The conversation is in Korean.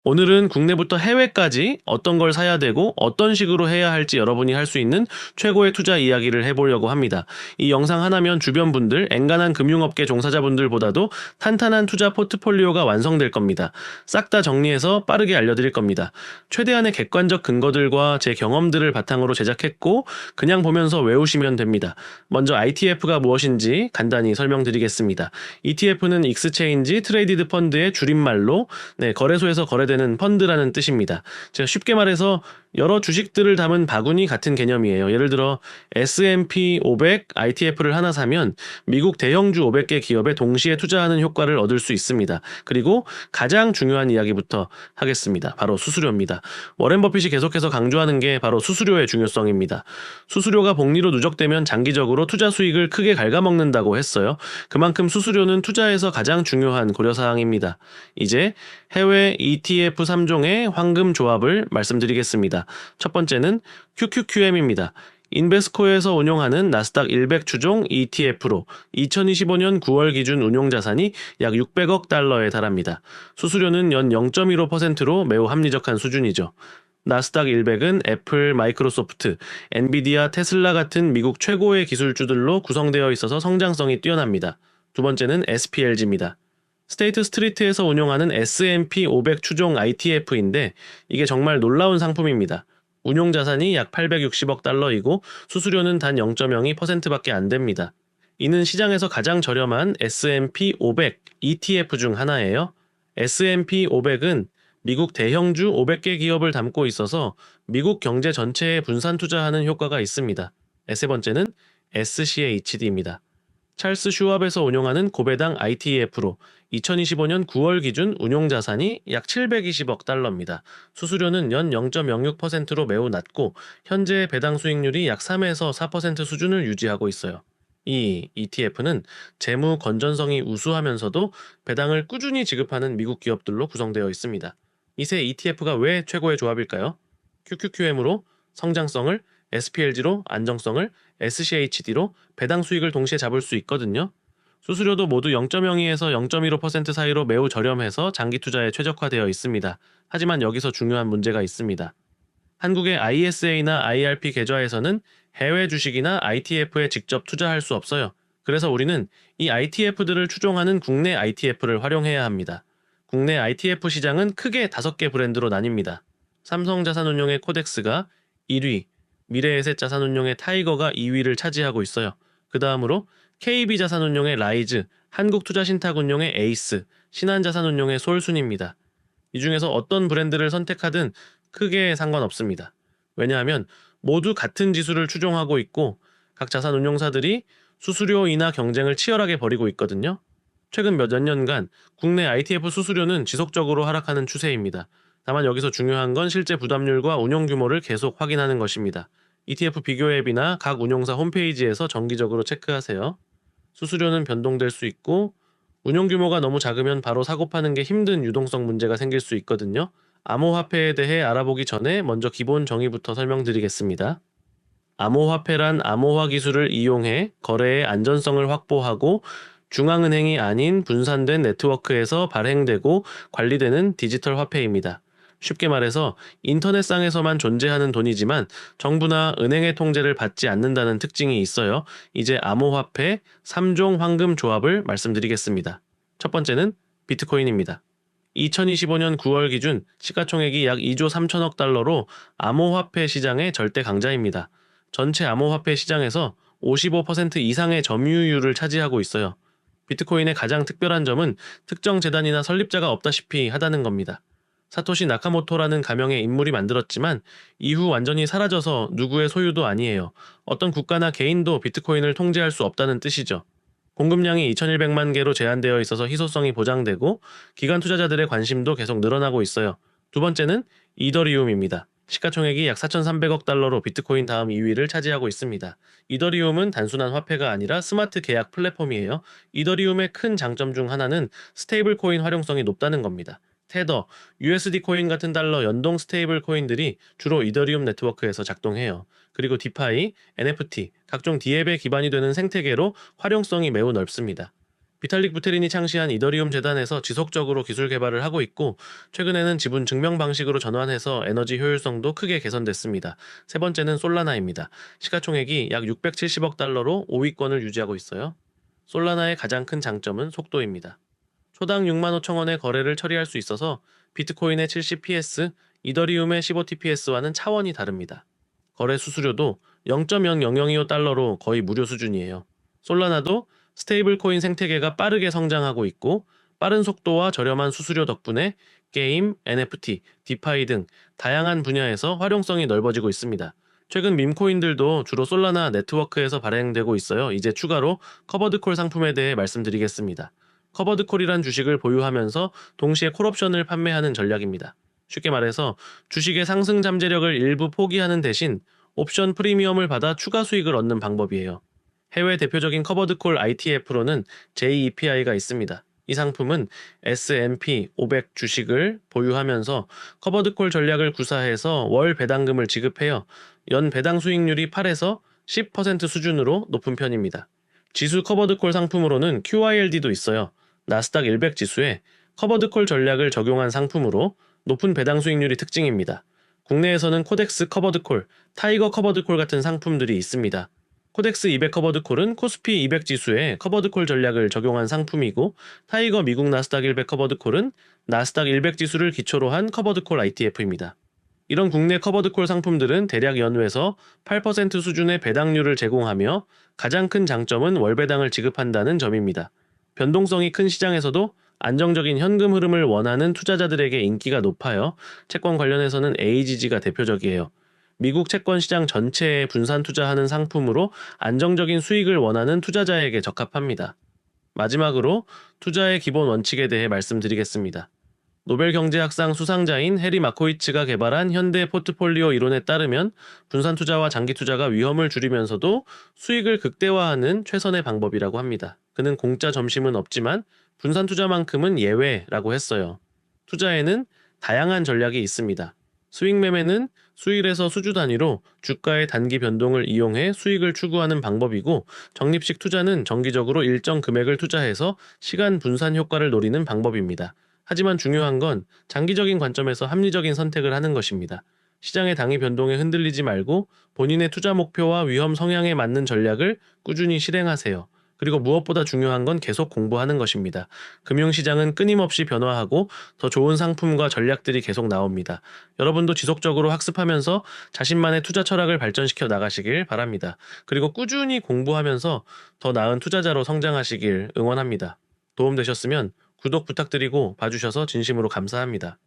오늘은 국내부터 해외까지 어떤 걸 사야 되고 어떤 식으로 해야 할지 여러분이 할 수 있는 최고의 투자 이야기를 해보려고 합니다. 이 영상 하나면 주변 분들, 엔간한 금융업계 종사자분들보다도 탄탄한 투자 포트폴리오가 완성될 겁니다. 싹 다 정리해서 빠르게 알려드릴 겁니다. 최대한의 객관적 근거들과 제 경험들을 바탕으로 제작했고 그냥 보면서 외우시면 됩니다. 먼저 ITF가 무엇인지 간단히 설명드리겠습니다. ETF는 익스체인지 트레이디드 펀드의 줄임말로 거래소에서 거래되는 펀드라는 뜻입니다. 제가 쉽게 말해서 여러 주식들을 담은 바구니 같은 개념이에요. 예를 들어 S&P 500 ITF를 하나 사면 미국 대형주 500개 기업에 동시에 투자하는 효과를 얻을 수 있습니다. 그리고 가장 중요한 이야기부터 하겠습니다. 바로 수수료입니다. 워렌 버핏이 계속해서 강조하는 게 바로 수수료의 중요성입니다. 수수료가 복리로 누적되면 장기적으로 투자 수익을 크게 갉아먹는다고 했어요. 그만큼 수수료는 투자에서 가장 중요한 고려사항입니다. 이제 해외 ETF 3종의 황금 조합을 말씀드리겠습니다. 첫 번째는 QQQM입니다. 인베스코에서 운용하는 나스닥 100 추종 ETF로 2025년 9월 기준 운용자산이 약 600억 달러에 달합니다. 수수료는 연 0.15%로 매우 합리적한 수준이죠. 나스닥 100은 애플, 마이크로소프트, 엔비디아, 테슬라 같은 미국 최고의 기술주들로 구성되어 있어서 성장성이 뛰어납니다. 두 번째는 SPLG입니다. 스테이트 스트리트에서 운용하는 S&P 500 추종 ITF인데 이게 정말 놀라운 상품입니다. 운용 자산이 약 860억 달러이고 수수료는 단 0.02%밖에 안 됩니다. 이는 시장에서 가장 저렴한 S&P 500 ETF 중 하나예요. S&P 500은 미국 대형주 500개 기업을 담고 있어서 미국 경제 전체에 분산 투자하는 효과가 있습니다. 세 번째는 SCHD입니다. 찰스 슈왑에서 운용하는 고배당 ITF로 2025년 9월 기준 운용자산이 약 720억 달러입니다. 수수료는 연 0.06%로 매우 낮고 현재 배당 수익률이 약 3에서 4% 수준을 유지하고 있어요. 이 ETF는 재무 건전성이 우수하면서도 배당을 꾸준히 지급하는 미국 기업들로 구성되어 있습니다. 이 세 ETF가 왜 최고의 조합일까요? QQQM으로 성장성을, SPLG로 안정성을, SCHD로 배당 수익을 동시에 잡을 수 있거든요. 수수료도 모두 0.02에서 0.15% 사이로 매우 저렴해서 장기 투자에 최적화되어 있습니다. 하지만 여기서 중요한 문제가 있습니다. 한국의 ISA나 IRP 계좌에서는 해외 주식이나 ITF에 직접 투자할 수 없어요. 그래서 우리는 이 ITF들을 추종하는 국내 ITF를 활용해야 합니다. 국내 ITF 시장은 크게 5개 브랜드로 나뉩니다. 삼성자산운용의 코덱스가 1위, 미래에셋자산운용의 타이거가 2위를 차지하고 있어요. 그 다음으로 KB자산운용의 라이즈, 한국투자신탁운용의 에이스, 신한자산운용의 솔순입니다. 이 중에서 어떤 브랜드를 선택하든 크게 상관없습니다. 왜냐하면 모두 같은 지수를 추종하고 있고 각 자산운용사들이 수수료 인하 경쟁을 치열하게 벌이고 있거든요. 최근 몇 년간 국내 ITF 수수료는 지속적으로 하락하는 추세입니다. 다만 여기서 중요한 건 실제 부담률과 운용 규모를 계속 확인하는 것입니다. ETF 비교 앱이나 각 운용사 홈페이지에서 정기적으로 체크하세요. 수수료는 변동될 수 있고 운용 규모가 너무 작으면 바로 사고 파는 게 힘든 유동성 문제가 생길 수 있거든요. 암호화폐에 대해 알아보기 전에 먼저 기본 정의부터 설명드리겠습니다. 암호화폐란 암호화 기술을 이용해 거래의 안전성을 확보하고 중앙은행이 아닌 분산된 네트워크에서 발행되고 관리되는 디지털 화폐입니다. 쉽게 말해서 인터넷상에서만 존재하는 돈이지만 정부나 은행의 통제를 받지 않는다는 특징이 있어요. 이제 암호화폐 3종 황금 조합을 말씀드리겠습니다. 첫 번째는 비트코인입니다. 2025년 9월 기준 시가총액이 약 2조 3천억 달러로 암호화폐 시장의 절대 강자입니다. 전체 암호화폐 시장에서 55% 이상의 점유율을 차지하고 있어요. 비트코인의 가장 특별한 점은 특정 재단이나 설립자가 없다시피 하다는 겁니다. 사토시 나카모토라는 가명의 인물이 만들었지만 이후 완전히 사라져서 누구의 소유도 아니에요. 어떤 국가나 개인도 비트코인을 통제할 수 없다는 뜻이죠. 공급량이 2,100만 개로 제한되어 있어서 희소성이 보장되고 기관 투자자들의 관심도 계속 늘어나고 있어요. 두 번째는 이더리움입니다. 시가총액이 약 4,300억 달러로 비트코인 다음 2위를 차지하고 있습니다. 이더리움은 단순한 화폐가 아니라 스마트 계약 플랫폼이에요. 이더리움의 큰 장점 중 하나는 스테이블 코인 활용성이 높다는 겁니다. 테더, USD 코인 같은 달러 연동 스테이블 코인들이 주로 이더리움 네트워크에서 작동해요. 그리고 디파이, NFT, 각종 디앱에 기반이 되는 생태계로 활용성이 매우 넓습니다. 비탈릭 부테린이 창시한 이더리움 재단에서 지속적으로 기술 개발을 하고 있고, 최근에는 지분 증명 방식으로 전환해서 에너지 효율성도 크게 개선됐습니다. 세 번째는 솔라나입니다. 시가총액이 약 670억 달러로 5위권을 유지하고 있어요. 솔라나의 가장 큰 장점은 속도입니다. 초당 6만 5천 원의 거래를 처리할 수 있어서 비트코인의 70PS, 이더리움의 15TPS와는 차원이 다릅니다. 거래 수수료도 0.00025달러로 거의 무료 수준이에요. 솔라나도 스테이블 코인 생태계가 빠르게 성장하고 있고, 빠른 속도와 저렴한 수수료 덕분에 게임, NFT, 디파이 등 다양한 분야에서 활용성이 넓어지고 있습니다. 최근 밈코인들도 주로 솔라나 네트워크에서 발행되고 있어요. 이제 추가로 커버드콜 상품에 대해 말씀드리겠습니다. 커버드콜이란 주식을 보유하면서 동시에 콜옵션을 판매하는 전략입니다. 쉽게 말해서 주식의 상승 잠재력을 일부 포기하는 대신 옵션 프리미엄을 받아 추가 수익을 얻는 방법이에요. 해외 대표적인 커버드콜 ITF로는 JEPI가 있습니다. 이 상품은 S&P 500 주식을 보유하면서 커버드콜 전략을 구사해서 월 배당금을 지급해요. 연 배당 수익률이 8에서 10% 수준으로 높은 편입니다. 지수 커버드콜 상품으로는 QILD도 있어요. 나스닥 100 지수에 커버드콜 전략을 적용한 상품으로 높은 배당 수익률이 특징입니다. 국내에서는 코덱스 커버드콜, 타이거 커버드콜 같은 상품들이 있습니다. 코덱스 200 커버드콜은 코스피 200 지수에 커버드콜 전략을 적용한 상품이고, 타이거 미국 나스닥 100 커버드콜은 나스닥 100 지수를 기초로 한 커버드콜 ITF입니다. 이런 국내 커버드콜 상품들은 대략 연회에서 8% 수준의 배당률을 제공하며 가장 큰 장점은 월배당을 지급한다는 점입니다. 변동성이 큰 시장에서도 안정적인 현금 흐름을 원하는 투자자들에게 인기가 높아요. 채권 관련해서는 AGG가 대표적이에요. 미국 채권 시장 전체에 분산 투자하는 상품으로 안정적인 수익을 원하는 투자자에게 적합합니다. 마지막으로 투자의 기본 원칙에 대해 말씀드리겠습니다. 노벨 경제학상 수상자인 해리 마코이츠가 개발한 현대 포트폴리오 이론에 따르면 분산 투자와 장기 투자가 위험을 줄이면서도 수익을 극대화하는 최선의 방법이라고 합니다. 그는 공짜 점심은 없지만 분산 투자만큼은 예외라고 했어요. 투자에는 다양한 전략이 있습니다. 스윙 매매는 수일에서 수주 단위로 주가의 단기 변동을 이용해 수익을 추구하는 방법이고, 적립식 투자는 정기적으로 일정 금액을 투자해서 시간 분산 효과를 노리는 방법입니다. 하지만 중요한 건 장기적인 관점에서 합리적인 선택을 하는 것입니다. 시장의 당위 변동에 흔들리지 말고 본인의 투자 목표와 위험 성향에 맞는 전략을 꾸준히 실행하세요. 그리고 무엇보다 중요한 건 계속 공부하는 것입니다. 금융시장은 끊임없이 변화하고 더 좋은 상품과 전략들이 계속 나옵니다. 여러분도 지속적으로 학습하면서 자신만의 투자 철학을 발전시켜 나가시길 바랍니다. 그리고 꾸준히 공부하면서 더 나은 투자자로 성장하시길 응원합니다. 도움되셨으면 구독 부탁드리고 봐주셔서 진심으로 감사합니다.